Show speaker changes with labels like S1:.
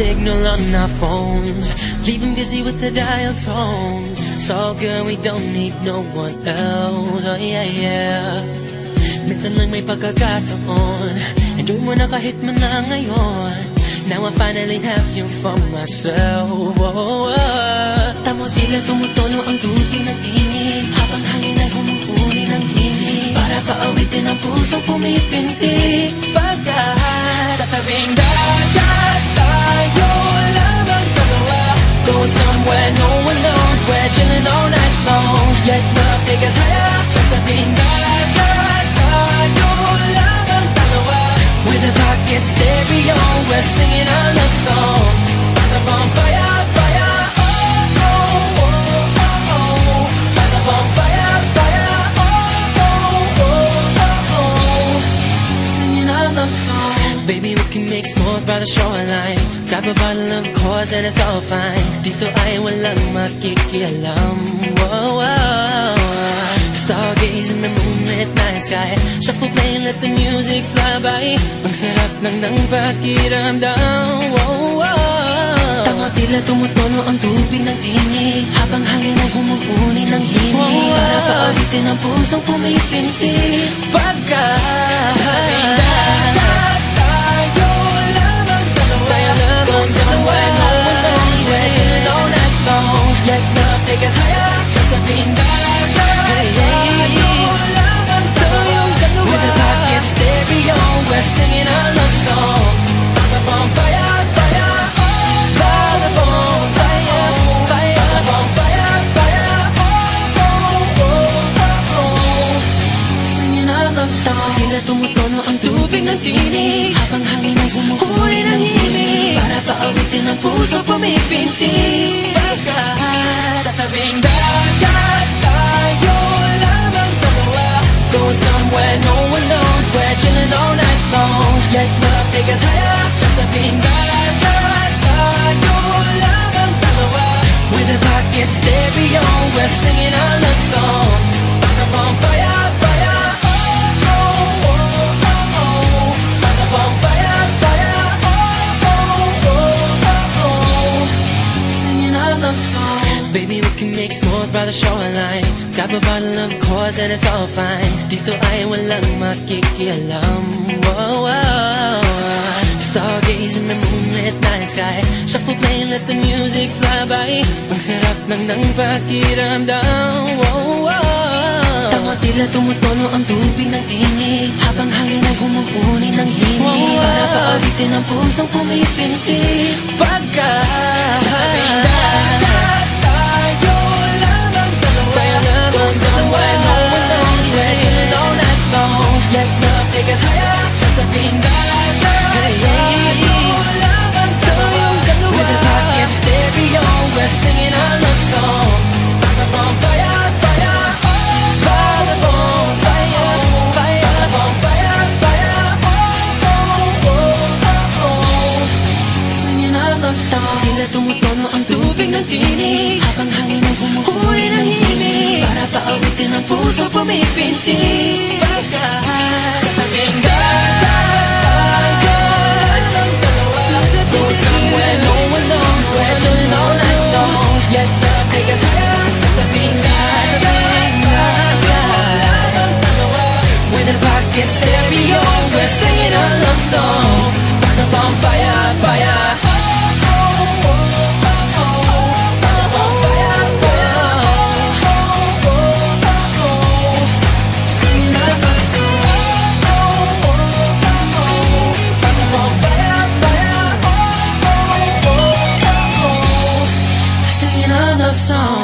S1: signal on our phones, leaving busy with the dial tone. It's all good, we don't need no one else. Oh yeah, yeah. Minsan lang may pagkakataon, enjoy mo na kahit man na ngayon. Now I finally have you for myself. Oh, oh. Tamo tila tumutono ang tubig ng tinig, habang hangin ay humupuni ng himig, para paawitin ang pusong pumipinti. Pagka sa tabing dagat tayo lamang dalawa, go somewhere no one knows, we're chilling all night long. Let love take us higher. Sa tabing dagat tayo lamang dalawa, with a pocket stereo, we're singing our love song. By the bonfire, fire, oh, oh, oh, oh, oh. By the bonfire, fire, oh, oh, oh, oh, oh. Singing our love song. Baby, we can make s'mores by the shoreline, grab a bottle of course and it's all fine. Dito ay walang makikialam. Whoa, whoa. Stargaze in the moonlit night sky, shuffle play and let the music fly by. Ang sarap lang ng pakiramdam. Whoa, whoa. Tama tila tumutono ang tubig ng tinig, habang hangin ay humupuni ng himig, para paawitin ang pusong pumipinti. Pagka sa tabing dagat tayo lamang dalawa, go somewhere no one knows, we're chilling all night long. Let love take us higher. Sa tabing dagat tayo lamang dalawa, with a pocket stereo, we're singing our love song. By the bonfire, fire, oh, by the bonfire, fire, by the bonfire, fire, oh, oh, oh, oh. Singing our love song. Tila tumutono ang tubig ng tinig, habang hangin ay humuhuli ng himig, para paawitin ang puso pumipinti. Pagka sa tabing dagat tayo lamang dalawa, go somewhere no one knows, we're chilling all night long. Let love take us higher. Sa tabing dagat tayo lamang dalawa, with a pocket stereo, we're singing our love song. By the bonfire, fire, oh, oh, oh, oh, oh. By the bonfire, fire, oh, oh, oh, oh, oh. Singing our love song. Baby, we can make s'mores by the shoreline, grab a bottle of course and it's all fine. Dito ay walang makikialam. Whoa, whoa. Stargaze in the moonlit night sky, shuffle play and let the music fly by. Ang sarap lang ng pakiramdam. Whoa, whoa. Tama tila tumutono ang tubig ng tinig, habang hangin ay humupuni ng himig, para paawitin ang pusong pumipinti. Pagka sa tabing dagat tayo lamang dalawa, go somewhere no one knows, we're chilling all night long. Let love take us higher. Sa tabing dagat tayo lamang dalawa, with a pocket stereo, we're singing our love song. By the bonfire, fire, oh, by the bonfire, fire, by the bonfire, fire, oh, oh, oh, oh. Singing our love song. Tila tumutono ang tubig ng tinig, habang hangin ay humuhuli ng himig, para paawitin ang puso pumipinti. Pagka sa tabing dagat tayo lamang dalawa, go somewhere no one knows, we're chilling all night long. Let love take us higher. Sa tabing dagat tayo lamang dalawa, with a pocket stereo, we're singing our love song. By the bonfire, fire, oh, oh, oh, oh, oh. By the bonfire, fire, oh, oh, oh, oh. Singing our love song. Oh, oh, oh, oh. By the bonfire, fire, oh, oh, oh, oh. Singing our love song.